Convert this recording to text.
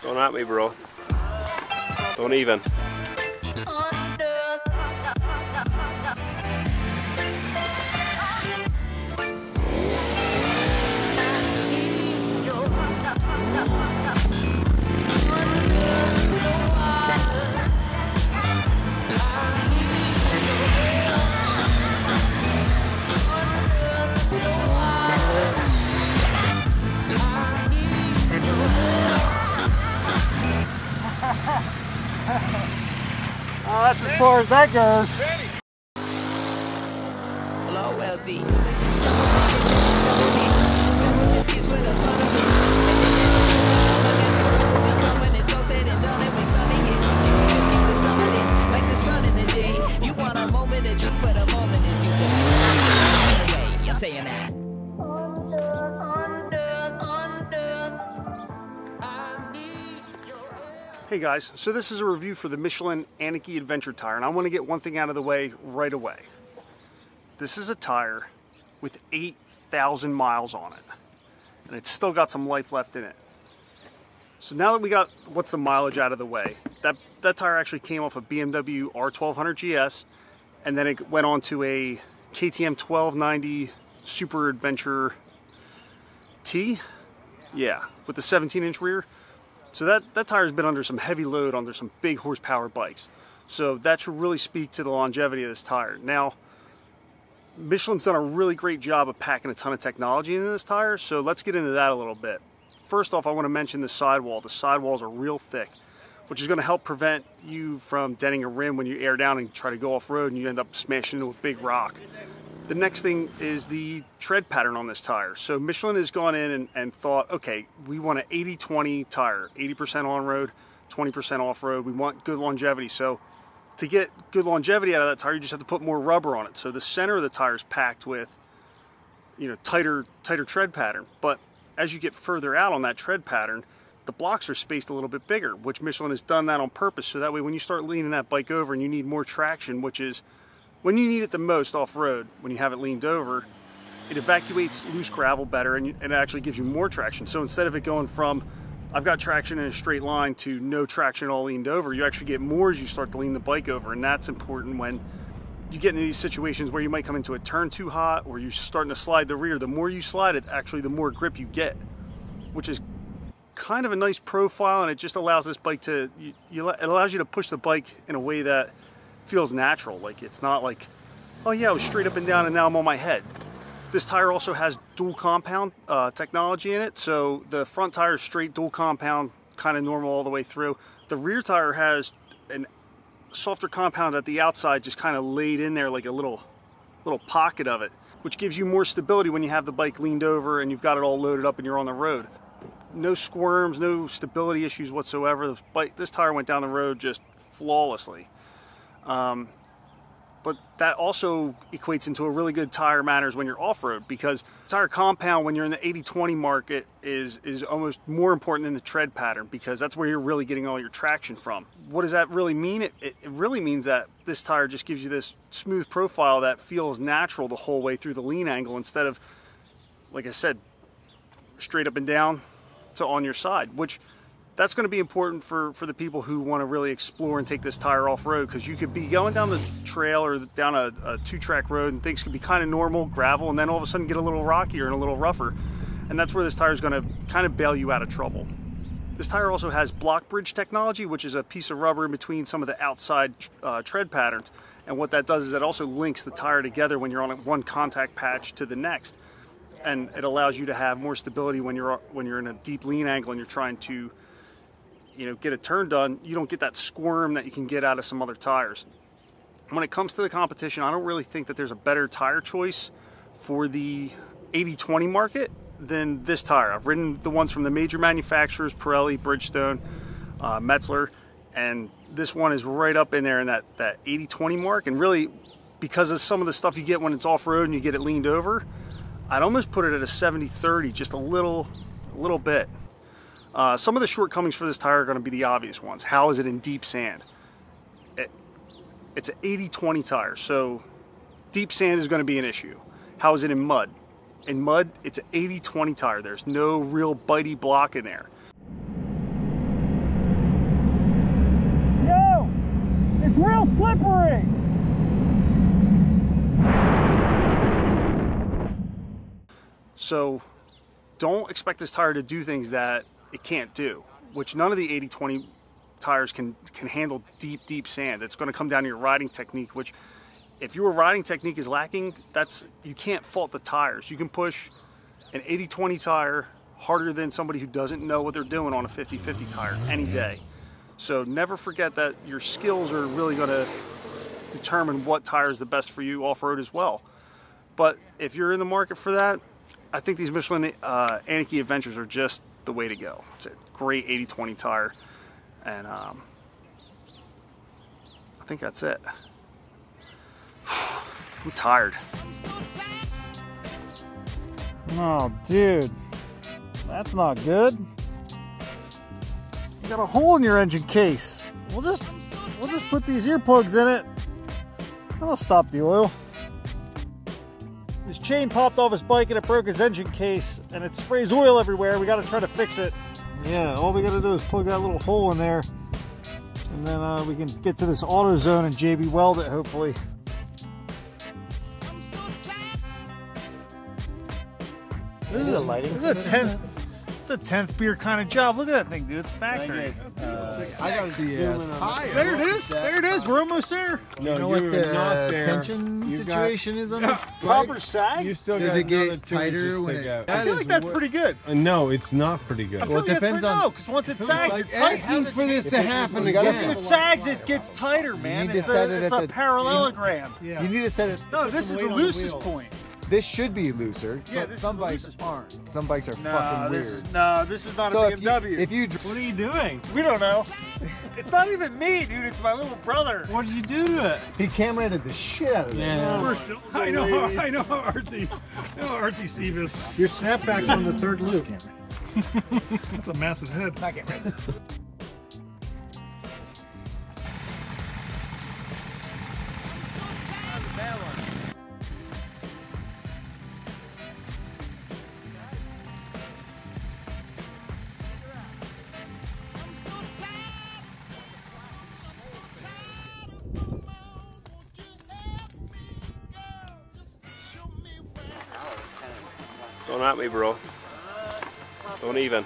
Don't at me, bro. Don't even. Oh, that's as far as that goes. I'm saying that. Hey guys, so this is a review for the Michelin Anakee Adventure tire, and I want to get one thing out of the way right away. This is a tire with 8,000 miles on it, and it's still got some life left in it. So now that we got what's the mileage out of the way, that tire actually came off a BMW R1200 GS, and then it went on to a KTM 1290 Super Adventure T, yeah, with the 17-inch rear. So that tire's been under some heavy load under some big horsepower bikes. So that should really speak to the longevity of this tire. Now, Michelin's done a really great job of packing a ton of technology into this tire, so let's get into that a little bit. First off, I want to mention the sidewall. The sidewalls are real thick, which is going to help prevent you from denting a rim when you air down and try to go off-road and you end up smashing into a big rock. The next thing is the tread pattern on this tire. So Michelin has gone in and thought, okay, we want an 80-20 tire, 80% on-road, 20% off-road. We want good longevity. So to get good longevity out of that tire, you just have to put more rubber on it. So the center of the tire is packed with, you know, tighter tread pattern. But as you get further out on that tread pattern, the blocks are spaced a little bit bigger, which Michelin has done that on purpose. So that way when you start leaning that bike over and you need more traction, which is when you need it the most off-road, when you have it leaned over, it evacuates loose gravel better and it actually gives you more traction. So instead of it going from, I've got traction in a straight line to no traction all leaned over, you actually get more as you start to lean the bike over. And that's important when you get into these situations where you might come into a turn too hot or you're starting to slide the rear. The more you slide it, actually the more grip you get, which is kind of a nice profile, and it just allows this bike to, it allows you to push the bike in a way that feels natural. Like it's not like, oh yeah, I was straight up and down and now I'm on my head. This tire also has dual compound technology in it. So the front tire is straight dual compound, kind of normal all the way through. The rear tire has a softer compound at the outside, just kind of laid in there like a little pocket of it, which gives you more stability when you have the bike leaned over and you've got it all loaded up and you're on the road. No squirms, no stability issues whatsoever. This tire went down the road just flawlessly. But that also equates into a really good tire manners when you're off-road, because tire compound when you're in the 80-20 market is almost more important than the tread pattern, because that's where you're really getting all your traction from. What does that really mean? It really means that this tire just gives you this smooth profile that feels natural the whole way through the lean angle, instead of, like I said, straight up and down to on your side, which that's going to be important for the people who want to really explore and take this tire off-road, because you could be going down the trail or down a two-track road and things could be kind of normal, gravel, and then all of a sudden get a little rockier and a little rougher. And that's where this tire is going to kind of bail you out of trouble. This tire also has block bridge technology, which is a piece of rubber in between some of the outside tread patterns. And what that does is it also links the tire together when you're on one contact patch to the next. And it allows you to have more stability when you're in a deep lean angle and you're trying to, you know, get a turn done. You don't get that squirm that you can get out of some other tires. When it comes to the competition, I don't really think that there's a better tire choice for the 80-20 market than this tire. I've ridden the ones from the major manufacturers, Pirelli, Bridgestone, Metzler, and this one is right up in there in that 80-20 mark. And really, because of some of the stuff you get when it's off-road and you get it leaned over, I'd almost put it at a 70-30, just a little bit. Some of the shortcomings for this tire are going to be the obvious ones. How is it in deep sand? It's an 80-20 tire, so deep sand is going to be an issue. How is it in mud? In mud, it's an 80-20 tire. There's no real bitey block in there. Yo, it's real slippery. So don't expect this tire to do things that it can't do, which none of the 80-20 tires can handle deep sand. It's going to come down to your riding technique, which if your riding technique is lacking, you can't fault the tires. You can push an 80-20 tire harder than somebody who doesn't know what they're doing on a 50-50 tire any day. So never forget that your skills are really going to determine what tire is the best for you off-road as well. But if you're in the market for that, I think these Michelin Anakee Adventures are just the way to go. It's a great 80-20 tire, and I think that's it. I'm tired. Oh, dude, that's not good. You got a hole in your engine case. We'll just put these earplugs in it. That'll stop the oil. His chain popped off his bike and it broke his engine case, and it sprays oil everywhere. We got to try to fix it. Yeah, all we got to do is plug that little hole in there, and then we can get to this AutoZone and JB weld it, hopefully. This is a lighting. This is a 10th. It's a 10th beer kind of job. Look at that thing, dude. It's factory. I gotta see it. There it is. There it is. We're almost there. No, you know what the tension situation is on this proper bike? sag? You still Does got it get another 2 tighter inches when to it- go. I feel like that's pretty good. No, it's not pretty good. I feel Well, like it that's depends pretty, on- no, because once it sags, it tightens. Asking for this to happen If again. it sags, it gets tighter, man. need to It's set a, it it's at a the- parallelogram. You need to set it. No, this is the loosest point. This should be looser. Yeah, but this some is the bikes loosest part. aren't. Some bikes are No, fucking weird. this is not So a if BMW. if you What are you doing? We don't know. It's not even me, dude. It's my little brother. What did you do to it? he camerated the shit out of this. First, I know how artsy Steve is. Your snapback's on the third loop. That's a massive head. Don't at me, bro. Don't even.